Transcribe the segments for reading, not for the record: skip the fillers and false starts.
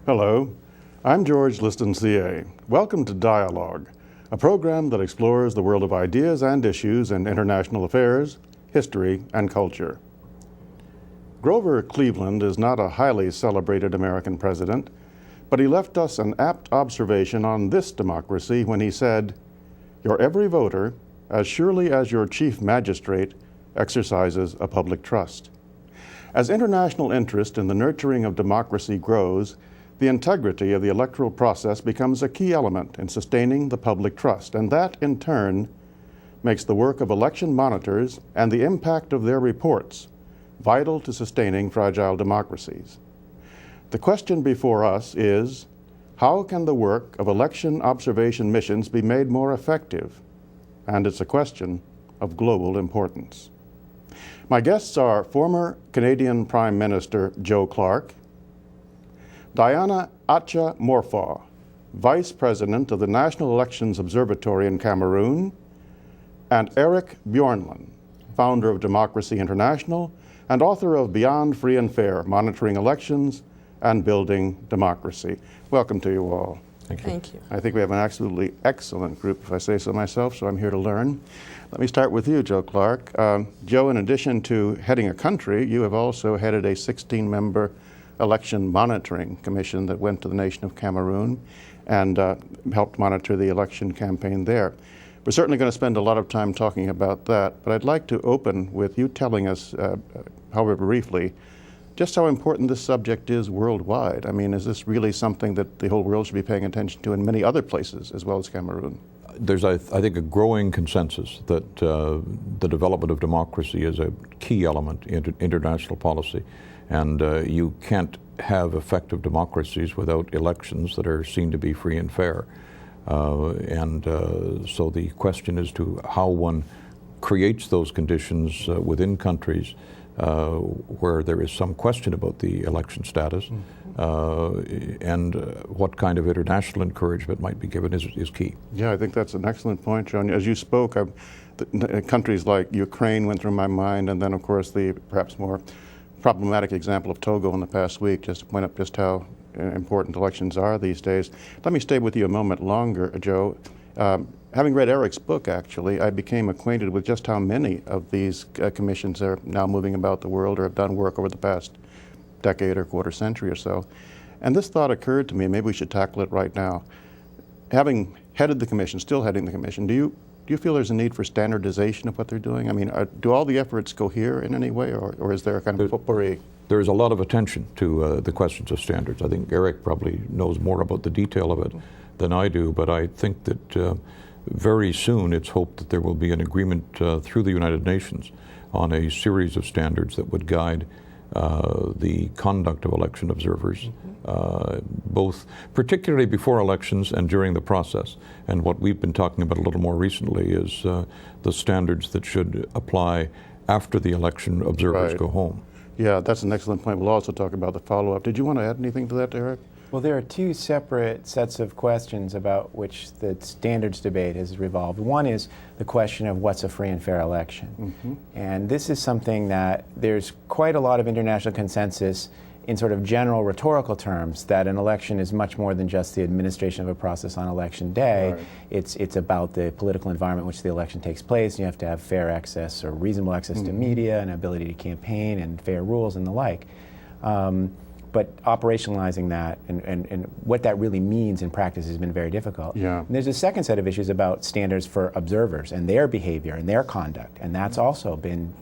Hello, I'm George Liston, CA. Welcome to Dialogue, a program that explores the world of ideas and issues in international affairs, history, and culture. Grover Cleveland is not a highly celebrated American president, but he left us an apt observation on this democracy when he said, "Your every voter, as surely as your chief magistrate, exercises a public trust." As international interest in the nurturing of democracy grows, the integrity of the electoral process becomes a key element in sustaining the public trust, and that, in turn, makes the work of election monitors and the impact of their reports vital to sustaining fragile democracies. The question before us is, how can the work of election observation missions be made more effective? And it's a question of global importance. My guests are former Canadian Prime Minister Joe Clark, Diana Acha-Morfaw, Vice President of the National Elections Observatory in Cameroon, and Eric Bjornlund, founder of Democracy International and author of Beyond Free and Fair, Monitoring Elections and Building Democracy. Welcome to you all. Thank you. Thank you. I think we have an absolutely excellent group, if I say so myself, so I'm here to learn. Let me start with you, Joe Clark. Joe, in addition to heading a country, you have also headed a 16-member election monitoring commission that went to the nation of Cameroon and helped monitor the election campaign there. We're certainly going to spend a lot of time talking about that, but I'd like to open with you telling us, however briefly, just how important this subject is worldwide. I mean, is this really something that the whole world should be paying attention to in many other places as well as Cameroon? There's, I think, a growing consensus that the development of democracy is a key element in international policy. And you can't have effective democracies without elections that are seen to be free and fair. So the question is to how one creates those conditions within countries where there is some question about the election status, and what kind of international encouragement might be given is key. Yeah, I think that's an excellent point, John. As you spoke, countries like Ukraine went through my mind, and then of course the perhaps more problematic example of Togo in the past week, just to point out just how important elections are these days. Let me stay with you a moment longer, Joe. Having read Eric's book, actually, I became acquainted with just how many of these commissions are now moving about the world or have done work over the past decade or quarter century or so. And this thought occurred to me, maybe we should tackle it right now. Having headed the commission, still heading the commission, do you feel there's a need for standardization of what they're doing? I mean, do all the efforts cohere in any way, or is there a kind of potpourri? There is a lot of attention to the questions of standards. I think Eric probably knows more about the detail of it than I do, but I think that very soon it's hoped that there will be an agreement through the United Nations on a series of standards that would guide the conduct of election observers, both particularly before elections and during the process. And what we've been talking about a little more recently is the standards that should apply after the election observers go home. Yeah, that's an excellent point. We'll also talk about the follow-up. Did you want to add anything to that, Eric? Well, there are two separate sets of questions about which the standards debate has revolved. One is the question of what's a free and fair election. And this is something that there's quite a lot of international consensus in sort of general rhetorical terms that an election is much more than just the administration of a process on election day. Right. It's about the political environment in which the election takes place. You have to have fair access or reasonable access to media and ability to campaign and fair rules and the like. But operationalizing that and what that really means in practice has been very difficult. Yeah. And there's a second set of issues about standards for observers and their behavior and their conduct, and that's also been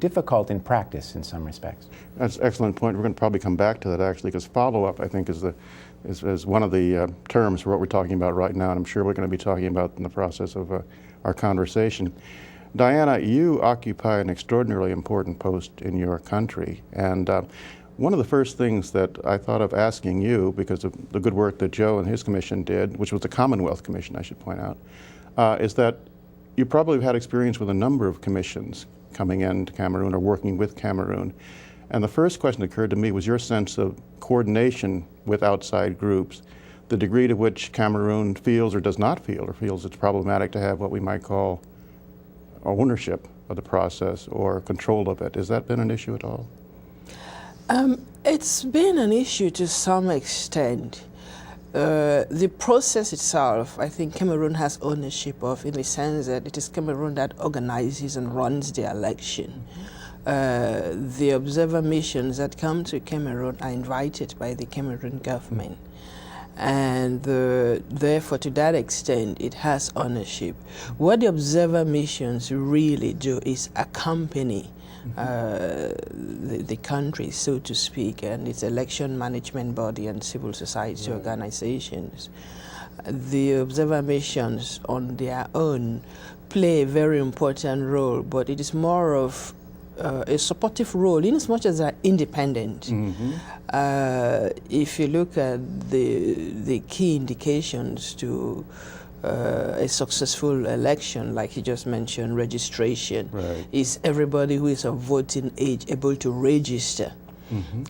difficult in practice in some respects. That's an excellent point. We're going to probably come back to that actually, because follow-up, I think, is one of the terms for what we're talking about right now, and I'm sure we're going to be talking about in the process of our conversation. Diana, you occupy an extraordinarily important post in your country, and one of the first things that I thought of asking you, because of the good work that Joe and his commission did, which was the Commonwealth Commission, I should point out, is that you probably have had experience with a number of commissions coming into Cameroon or working with Cameroon. And the first question that occurred to me was your sense of coordination with outside groups, the degree to which Cameroon feels or does not feel, or feels it's problematic to have what we might call ownership of the process or control of it. Has that been an issue at all? It's been an issue to some extent. The process itself, I think Cameroon has ownership of, in the sense that it is Cameroon that organizes and runs the election. The observer missions that come to Cameroon are invited by the Cameroon government. And therefore, to that extent, it has ownership. What the observer missions really do is accompany the country, so to speak, and its election management body and civil society organizations. The observer missions on their own play a very important role, but it is more of a supportive role in as much as they're independent. If you look at the key indications to a successful election, like you just mentioned, registration, is everybody who is of voting age able to register.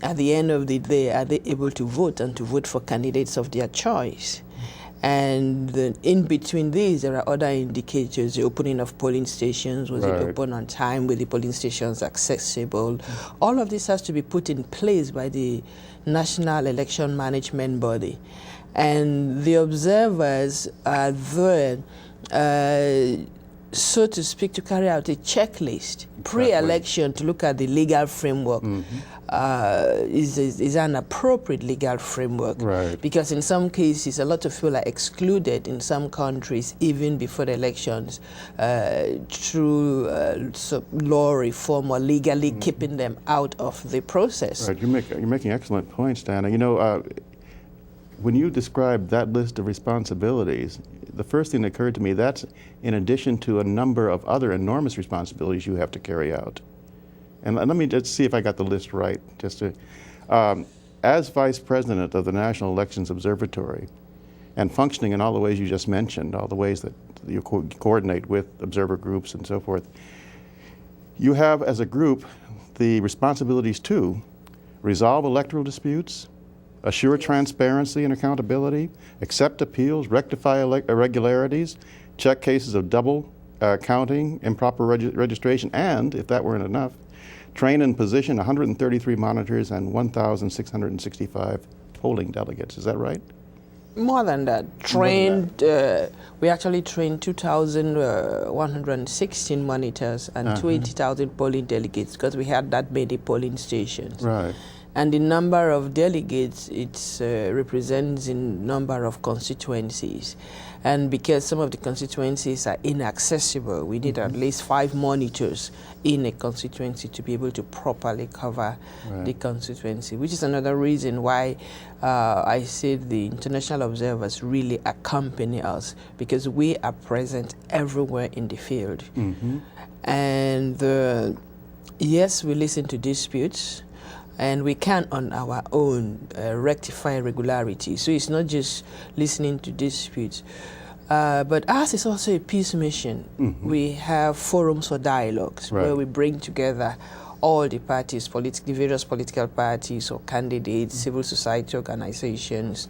At the end of the day, are they able to vote and to vote for candidates of their choice? And in between these, there are other indicators: the opening of polling stations, was it open on time, were the polling stations accessible? All of this has to be put in place by the National Election Management Body. And the observers are there, so to speak, to carry out a checklist pre-election to look at the legal framework. Is an appropriate legal framework? Because in some cases, a lot of people are excluded in some countries, even before the elections, through law reform or legally keeping them out of the process. You're making excellent points, Dana. You know, when you described that list of responsibilities, the first thing that occurred to me, that's in addition to a number of other enormous responsibilities you have to carry out. And let me just see if I got the list right. As Vice President of the National Elections Observatory, and functioning in all the ways you just mentioned, all the ways that you coordinate with observer groups and so forth, you have as a group the responsibilities to resolve electoral disputes, assure transparency and accountability, accept appeals, rectify irregularities, check cases of double counting, improper registration, and, if that weren't enough, train and position 133 monitors and 1,665 polling delegates. Is that right? More than that. We actually trained 2,116 monitors and 20,000 polling delegates, because we had that many polling stations. And the number of delegates, it represents in number of constituencies. And because some of the constituencies are inaccessible, we need at least 5 monitors in a constituency to be able to properly cover the constituency, which is another reason why I said the international observers really accompany us, because we are present everywhere in the field. And yes, we listen to disputes, and we can on our own rectify irregularities. So it's not just listening to disputes. But ours is also a peace mission. We have forums for dialogues where we bring together all the parties, the various political parties or candidates, civil society organizations,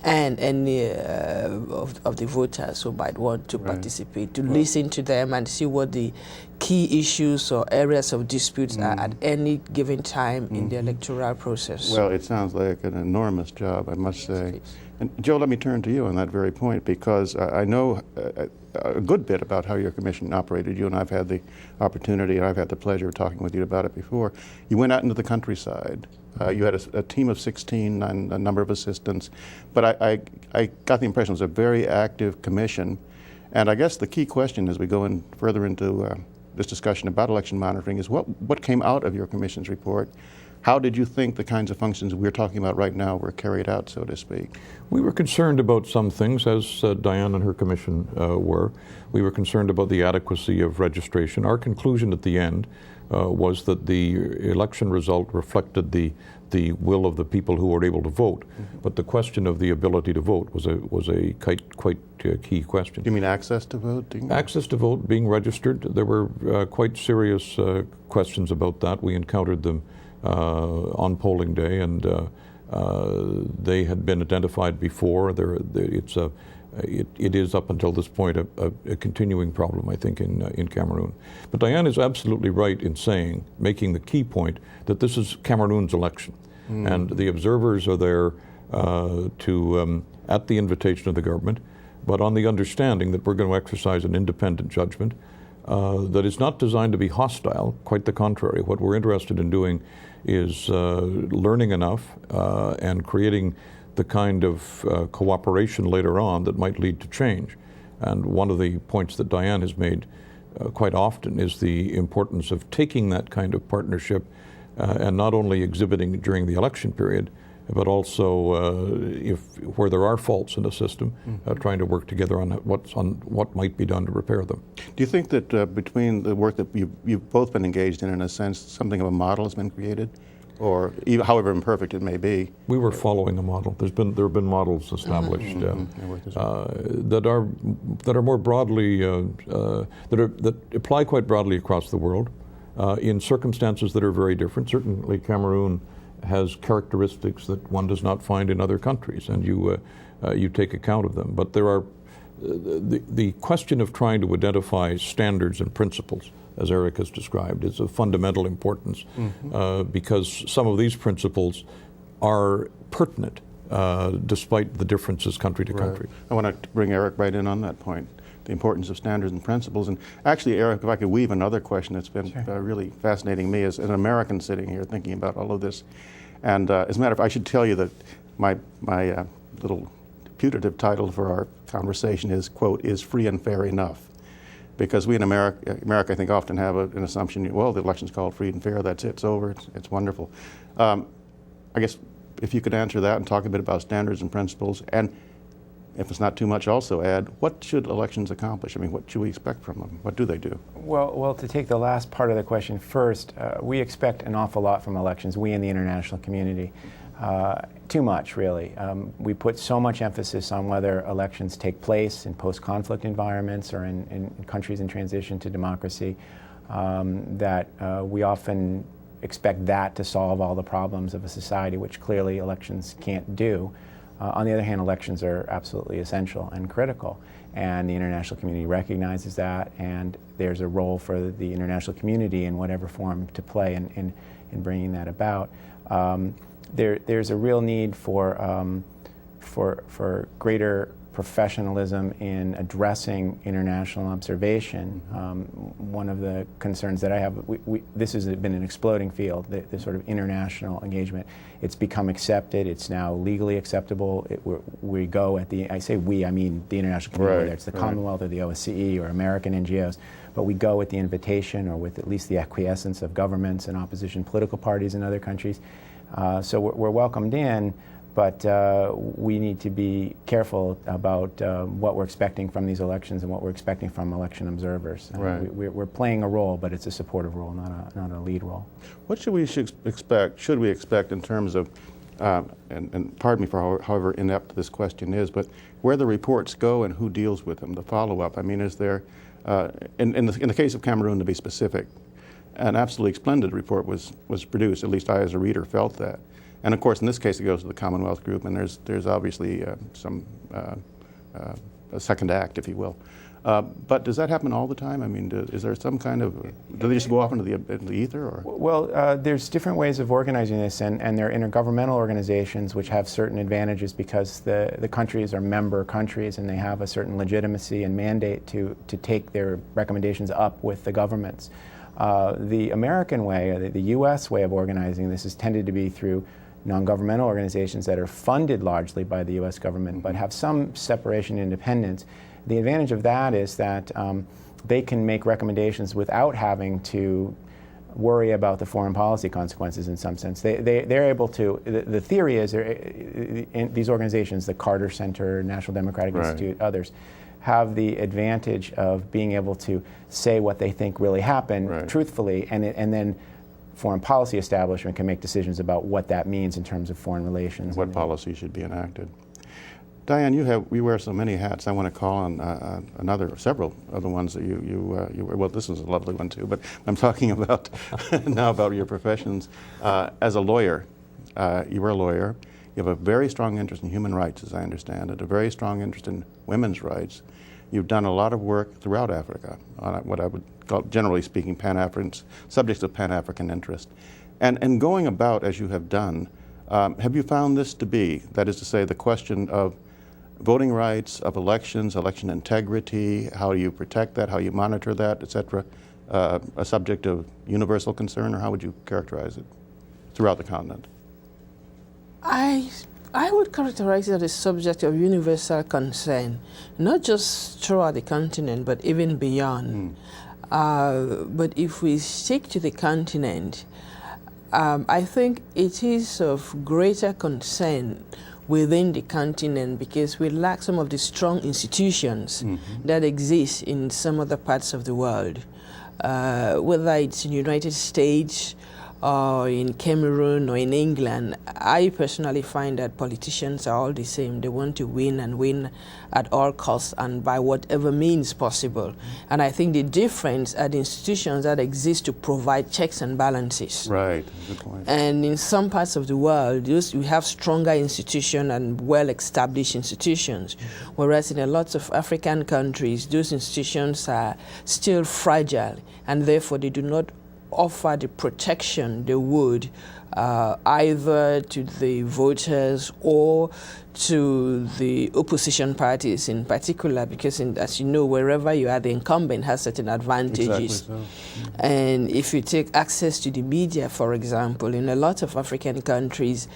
and any of the voters who might want to participate, to listen to them and see what the key issues or areas of disputes are at any given time in the electoral process. Well, it sounds like an enormous job, I must say. And Joe, let me turn to you on that very point, because I know a good bit about how your commission operated. You and I have had the opportunity, and I've had the pleasure of talking with you about it before. You went out into the countryside. You had a team of 16 and a number of assistants, but I got the impression it was a very active commission. And I guess the key question as we go in further into this discussion about election monitoring is what came out of your commission's report? How did you think the kinds of functions we're talking about right now were carried out, so to speak? We were concerned about some things, as Diane and her commission were. We were concerned about the adequacy of registration. Our conclusion at the end was that the election result reflected the will of the people who were able to vote, but the question of the ability to vote was a quite key question. Do you mean access to vote? Access to vote, being registered. There were quite serious questions about that. We encountered them on polling day, and they had been identified before. It's it is up until this point a continuing problem, I think, in Cameroon. But Diane is absolutely right in saying, making the key point, that this is Cameroon's election. And the observers are there at the invitation of the government, but on the understanding that we're going to exercise an independent judgment that is not designed to be hostile, quite the contrary. What we're interested in doing is learning enough and creating the kind of cooperation later on that might lead to change. And one of the points that Diane has made quite often is the importance of taking that kind of partnership and not only exhibiting during the election period, but also where there are faults in the system, trying to work together on what might be done to repair them. Do you think that between the work that you've both been engaged in a sense, something of a model has been created? Or even, however imperfect it may be? We were following the model. There have been models established that are more broadly that apply quite broadly across the world in circumstances that are very different. Certainly, Cameroon has characteristics that one does not find in other countries, and you take account of them. But there are the question of trying to identify standards and principles, as Eric has described, is of fundamental importance because some of these principles are pertinent despite the differences country to country. I want to bring Eric right in on that point, the importance of standards and principles. And actually, Eric, if I could weave another question that's been really fascinating me as an American sitting here thinking about all of this. And as a matter of fact, I should tell you that my little putative title for our conversation is, quote, "Is free and fair enough?" Because we in America, I think, often have an assumption, well, the election's called free and fair, that's it, it's over, it's wonderful. I guess if you could answer that and talk a bit about standards and principles, and if it's not too much, also add, what should elections accomplish? I mean, what should we expect from them? What do they do? Well, to take the last part of the question first, we expect an awful lot from elections, we in the international community. Too much, really. We put so much emphasis on whether elections take place in post-conflict environments or in countries in transition to democracy that we often expect that to solve all the problems of a society, which clearly elections can't do. On the other hand, elections are absolutely essential and critical, and the international community recognizes that, and there's a role for the international community in whatever form to play in bringing that about. There's a real need for greater professionalism in addressing international observation. One of the concerns that I have, this has been an exploding field, the sort of international engagement. It's become accepted, it's now legally acceptable. We go at the, I say we, I mean the international community, whether it's the Commonwealth or the OSCE or American NGOs, but we go with the invitation or with at least the acquiescence of governments and opposition political parties in other countries. So we're welcomed in, but we need to be careful about what we're expecting from these elections and what we're expecting from election observers. We're playing a role, but it's a supportive role, not a lead role. What should we expect in terms of, and pardon me for however inept this question is, but where the reports go and who deals with them, the follow-up? I mean, is there, in the case of Cameroon, to be specific, an absolutely splendid report was produced, at least I as a reader felt that. And of course in this case it goes to the Commonwealth group, and there's obviously a second act, if you will. But does that happen all the time? I mean, is there some kind of, do they just go off into the ether? Or? Well, there's different ways of organizing this, and there are intergovernmental organizations which have certain advantages because the countries are member countries and they have a certain legitimacy and mandate to take their recommendations up with the governments. The American way, the U.S. way of organizing this has tended to be through non-governmental organizations that are funded largely by the U.S. government but have some separation and independence. The advantage of that is that they can make recommendations without having to worry about the foreign policy consequences in some sense. They're able to, the theory is in these organizations, the Carter Center, National Democratic Institute, others, have the advantage of being able to say what they think really happened truthfully, and then foreign policy establishment can make decisions about what that means in terms of foreign relations. What policy should be enacted. Diane, you wear so many hats. I want to call on several of the ones that you wear. Well, this is a lovely one too, but I'm talking about now about your professions. As a lawyer, you were a lawyer. You have a very strong interest in human rights, as I understand it, a very strong interest in women's rights. You've done a lot of work throughout Africa on what I would call, generally speaking, Pan-African subjects of Pan-African interest. And going about as you have done, have you found this to be, that is to say, the question of voting rights, of elections, election integrity, how you protect that, how you monitor that, et cetera, a subject of universal concern, or how would you characterize it throughout the continent? I would characterize it as a subject of universal concern, not just throughout the continent, but even beyond. But if we stick to the continent, I think it is of greater concern within the continent because we lack some of the strong institutions that exist in some other parts of the world, whether it's in the United States or in Cameroon or in England. I personally find that politicians are all the same. They want to win and win at all costs and by whatever means possible. And I think the difference are the institutions that exist to provide checks and balances. Right, good point. And in some parts of the world, we have stronger institutions and well-established institutions, whereas in a lot of African countries, those institutions are still fragile, and therefore they do not offer the protection they would either to the voters or to the opposition parties in particular, because as you know, wherever you are, the incumbent has certain advantages. Exactly so. And if you take access to the media, for example, in a lot of African countries,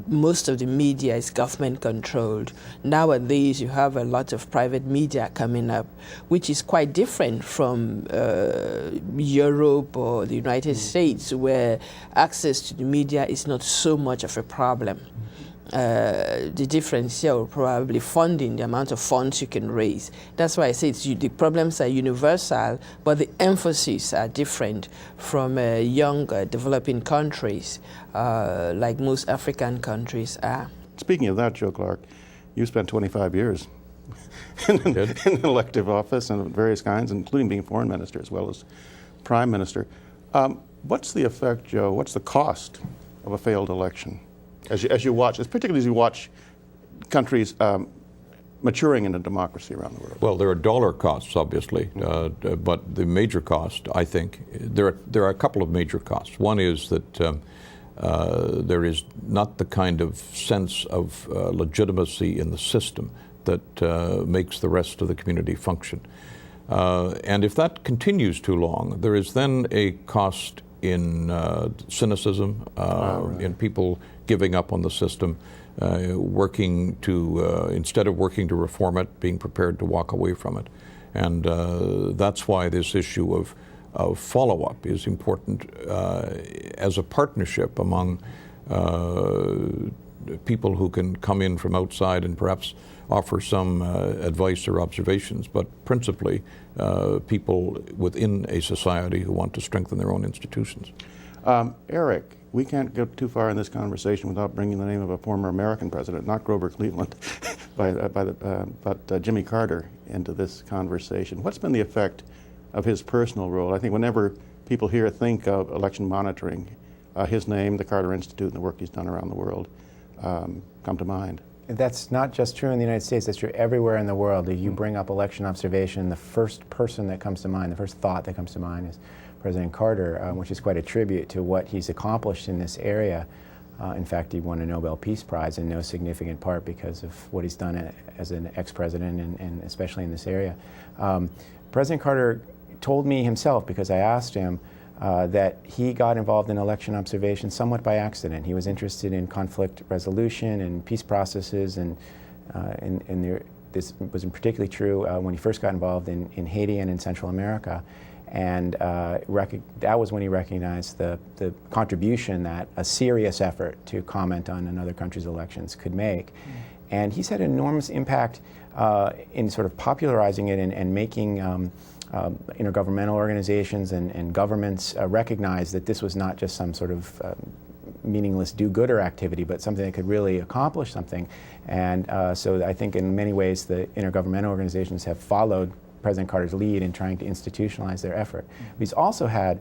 most of the media is government controlled. Nowadays, you have a lot of private media coming up, which is quite different from Europe or the United States, where access to the media is not so much of a problem. The difference here will probably funding, the amount of funds you can raise. That's why I say the problems are universal, but the emphasis are different from young developing countries, like most African countries are. Speaking of that, Joe Clark, you spent 25 years in elective office and of various kinds, including being foreign minister as well as prime minister. What's the effect, Joe, what's the cost of a failed election? As you watch, particularly as you watch countries maturing into democracy around the world. Well, there are dollar costs, obviously, but the major cost, I think, there are a couple of major costs. One is that there is not the kind of sense of legitimacy in the system that makes the rest of the community function. And if that continues too long, there is then a cost in cynicism, in people giving up on the system, working to, instead of working to reform it, being prepared to walk away from it. And that's why this issue of follow-up is important as a partnership among people who can come in from outside and perhaps offer some advice or observations, but principally people within a society who want to strengthen their own institutions. Eric, we can't go too far in this conversation without bringing the name of a former American president, not Grover Cleveland, but Jimmy Carter into this conversation. What's been the effect of his personal role? I think whenever people here think of election monitoring, his name, the Carter Institute, and the work he's done around the world come to mind. That's not just true in the United States, that's true everywhere in the world. If you bring up election observation, the first person that comes to mind, the first thought that comes to mind is President Carter, which is quite a tribute to what he's accomplished in this area. In fact, he won a Nobel Peace Prize in no significant part because of what he's done as an ex-president and especially in this area. President Carter told me himself, because I asked him, that he got involved in election observation somewhat by accident. He was interested in conflict resolution and peace processes, and this was particularly true when he first got involved in Haiti and in Central America. And that was when he recognized the contribution that a serious effort to comment on another country's elections could make. And he's had an enormous impact in sort of popularizing it and making intergovernmental organizations and governments recognize that this was not just some sort of meaningless do-gooder activity, but something that could really accomplish something. And so I think in many ways the intergovernmental organizations have followed President Carter's lead in trying to institutionalize their effort. He's also had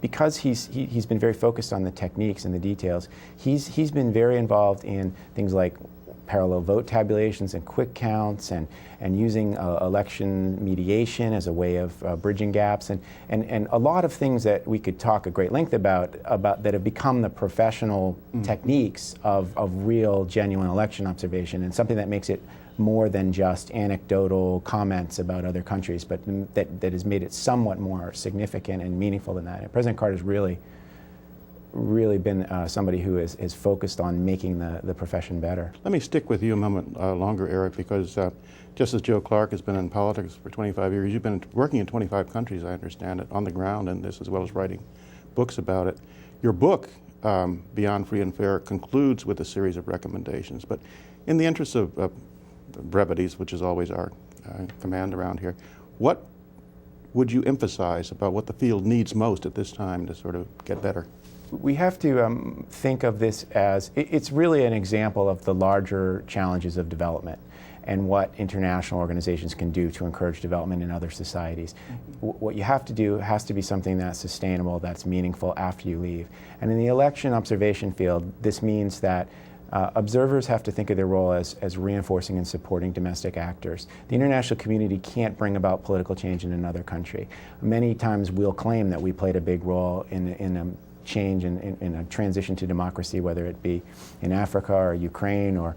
because he's been very focused on the techniques and the details, he's been very involved in things like parallel vote tabulations and quick counts and using election mediation as a way of bridging gaps and a lot of things that we could talk at great length about that have become the professional techniques of real, genuine election observation, and something that makes it more than just anecdotal comments about other countries, but that has made it somewhat more significant and meaningful than that. And President Carter's really been somebody who is focused on making the profession better. Let me stick with you a moment longer, Eric, because just as Joe Clark has been in politics for 25 years, you've been working in 25 countries, I understand it, on the ground in this, as well as writing books about it. Your book, Beyond Free and Fair, concludes with a series of recommendations. But in the interest of brevities, which is always our command around here, what would you emphasize about what the field needs most at this time to sort of get better? We have to think of this as, it's really an example of the larger challenges of development and what international organizations can do to encourage development in other societies. What you have to do has to be something that's sustainable, that's meaningful after you leave. And in the election observation field, this means that observers have to think of their role as reinforcing and supporting domestic actors. The international community can't bring about political change in another country. Many times we'll claim that we played a big role in a change in a transition to democracy, whether it be in Africa or Ukraine or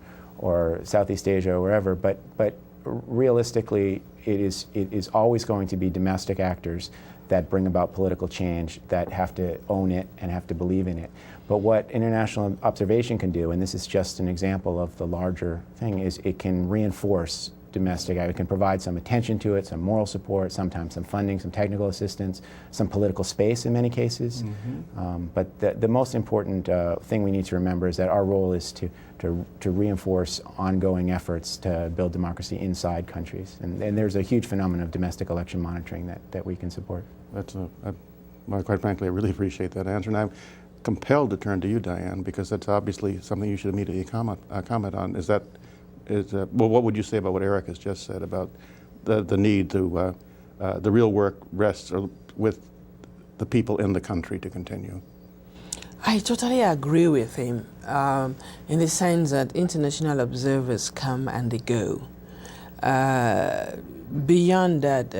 Southeast Asia or wherever, but realistically it is always going to be domestic actors that bring about political change, that have to own it and have to believe in it. But what international observation can do, and this is just an example of the larger thing, is it can reinforce domestic. It can provide some attention to it, some moral support, sometimes some funding, some technical assistance, some political space in many cases. But the most important thing we need to remember is that our role is to reinforce ongoing efforts to build democracy inside countries. And there's a huge phenomenon of domestic election monitoring that we can support. Well, quite frankly, I really appreciate that answer. And I'm compelled to turn to you, Diane, because that's obviously something you should immediately comment on. Well, what would you say about what Eric has just said about the need to, the real work rests with the people in the country to continue? I totally agree with him in the sense that international observers come and they go. Beyond that,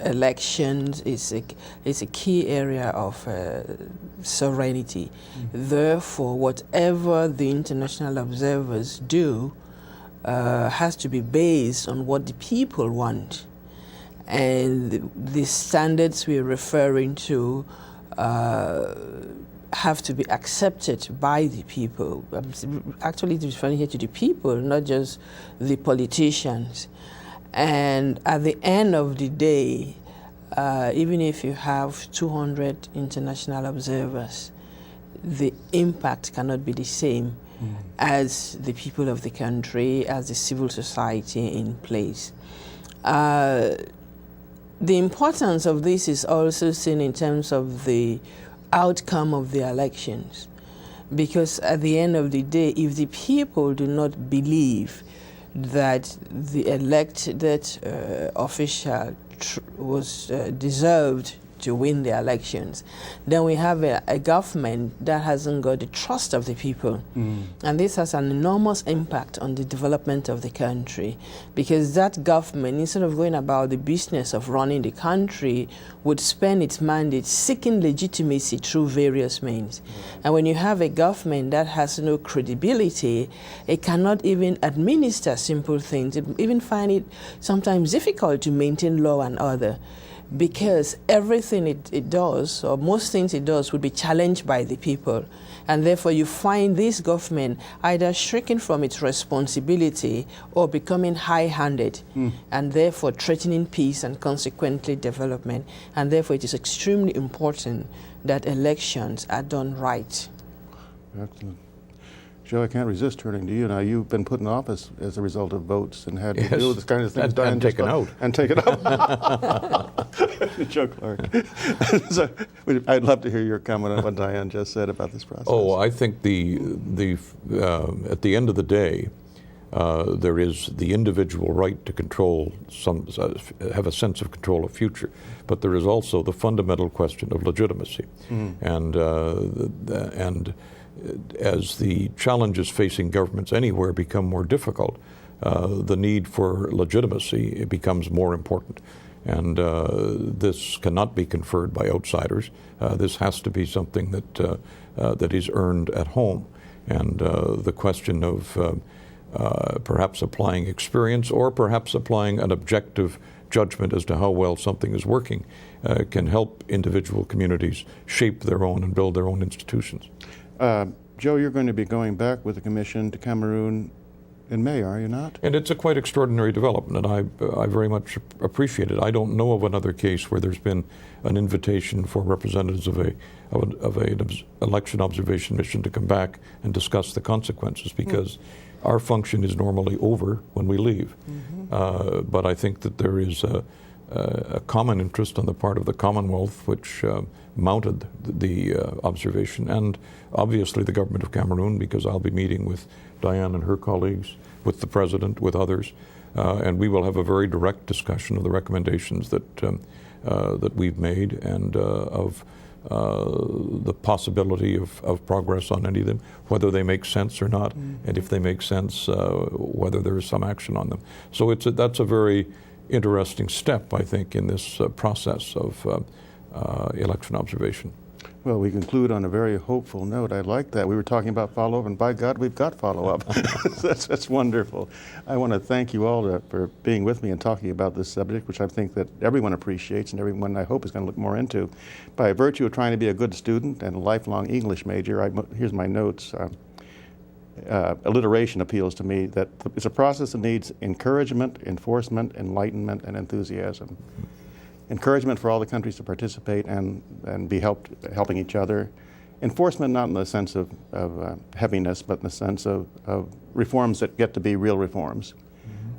elections is a key area of sovereignty. Therefore, whatever the international observers do has to be based on what the people want. And the standards we're referring to have to be accepted by the people. I'm actually referring here to the people, not just the politicians. And at the end of the day, even if you have 200 international observers, the impact cannot be the same as the people of the country, as the civil society in place. The importance of this is also seen in terms of the outcome of the elections. Because at the end of the day, if the people do not believe that the elected official was deserved to win the elections, then we have a government that hasn't got the trust of the people. And this has an enormous impact on the development of the country, because that government, instead of going about the business of running the country, would spend its mandate seeking legitimacy through various means. And when you have a government that has no credibility, it cannot even administer simple things. It even find it sometimes difficult to maintain law and order, because everything it does, or most things it does, would be challenged by the people. And therefore you find this government either shrinking from its responsibility or becoming high-handed, and therefore threatening peace and consequently development. And therefore it is extremely important that elections are done right. Excellent. Joe, I can't resist turning to you. Now, you've been put in office as a result of votes and had to do this kind of thing. And taken out. And taken out. Joe Clark. So, I'd love to hear your comment on what Diane just said about this process. Oh, I think at the end of the day, There is the individual right to control have a sense of control of future, but there is also the fundamental question of legitimacy. And as the challenges facing governments anywhere become more difficult, the need for legitimacy becomes more important. And this cannot be conferred by outsiders. This has to be something that is earned at home. And the question of perhaps applying experience or perhaps applying an objective judgment as to how well something is working can help individual communities shape their own and build their own institutions. Joe, you're going to be going back with the Commission to Cameroon in May, are you not? And it's a quite extraordinary development, and I very much appreciate it. I don't know of another case where there's been an invitation for representatives of an election observation mission to come back and discuss the consequences, because our function is normally over when we leave. But I think that there is a common interest on the part of the Commonwealth, which mounted the observation, and obviously the government of Cameroon, because I'll be meeting with Diane and her colleagues, with the President, with others, and we will have a very direct discussion of the recommendations that we've made, and of the possibility of progress on any of them, whether they make sense or not, and if they make sense, whether there is some action on them. So that's a very interesting step, I think, in this process of election observation. Well, we conclude on a very hopeful note. I like that. We were talking about follow-up, and by God, we've got follow-up. That's wonderful. I want to thank you all for being with me and talking about this subject, which I think that everyone appreciates and everyone, I hope, is going to look more into. By virtue of trying to be a good student and a lifelong English major, here's my notes. Alliteration appeals to me, that it's a process that needs encouragement, enforcement, enlightenment, and enthusiasm. Encouragement for all the countries to participate and be helping each other. Enforcement not in the sense of heaviness, but in the sense of reforms that get to be real reforms.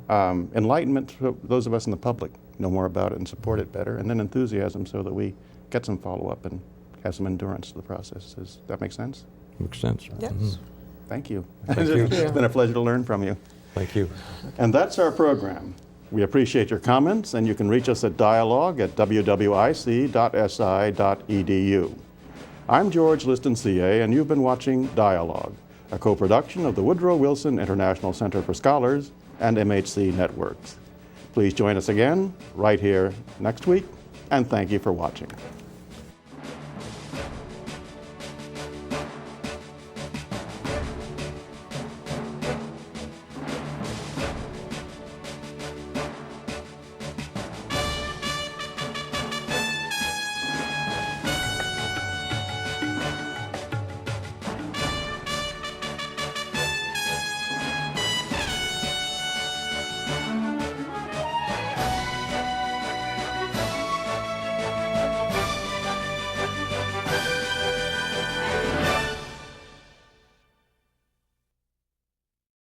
Enlightenment for those of us in the public, know more about it and support it better. And then enthusiasm so that we get some follow-up and have some endurance to the process. Does that make sense? Makes sense. Yes. Thank you. Thank you. It's been a pleasure to learn from you. Thank you. And that's our program. We appreciate your comments, and you can reach us at dialogue@wwic.si.edu. I'm George Liston, CA, and you've been watching Dialogue, a co-production of the Woodrow Wilson International Center for Scholars and MHC Networks. Please join us again right here next week, and thank you for watching.